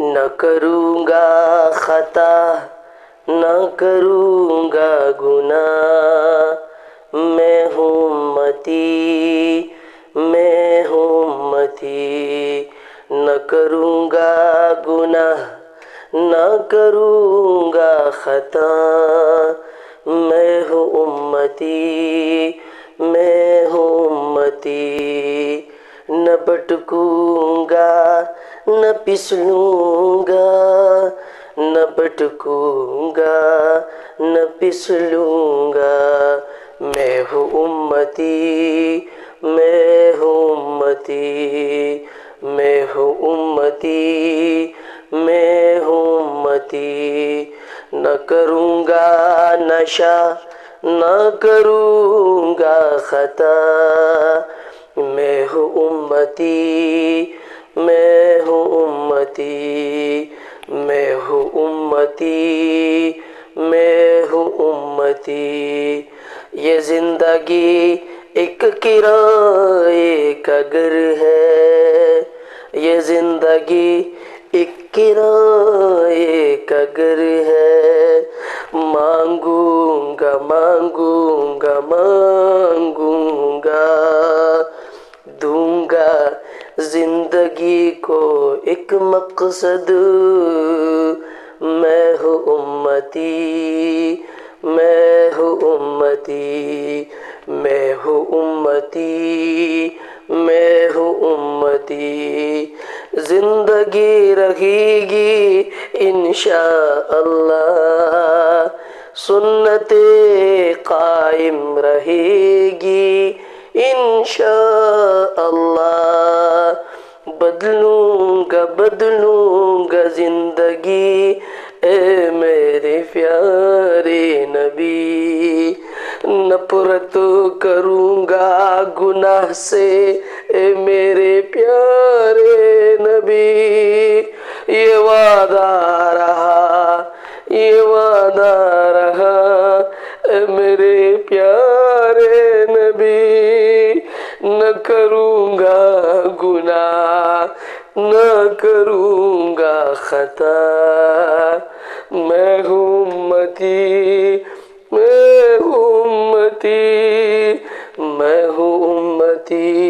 نہ کروں گا خطا، نہ کروں گا گناہ، میں ہوں امتی، میں ہوں امتی، نہ کروں گا گناہ، نہ کروں گا خطا، میں ہوں امتی، میں ہوں امتی، نہ بھٹکوں گا نہ پھسلوں گا، نہ بھٹکوں گا نہ پھسلوں گا، میں ہوں امتی، میں ہوں امتی، میں ہوں امتی، میں ہوں امتی، نہ کروں گا نشہ، نہ کروں گا خطا، میں ہوں امتی، میں ہوں امتی، میں ہوں امتی، میں ہوں امتی، یہ زندگی ایک کرائے کا گھر ہے، یہ زندگی ایک کرائے کا گھر ہے، مانگوں گا مانگوں گا مانگوں گا، دوں گا زندگی کو ایک مقصد، میں ہوں امتی، میں ہوں امتی، میں ہوں امتی، میں ہوں امتی، زندگی رہے گی انشاءاللہ، سنت قائم رہے گی انشاءاللہ، بدلوں گا زندگی اے میرے پیارے نبی، نفرت کروں گا گناہ سے اے میرے پیارے نبی، یہ وعدہ رہا، یہ وعدہ رہا اے میرے پیارے نبی، نہ کروں گا گناہ، نہ کروں گا خطا، میں ہوں امتی، میں ہوں امتی، میں ہوں امتی،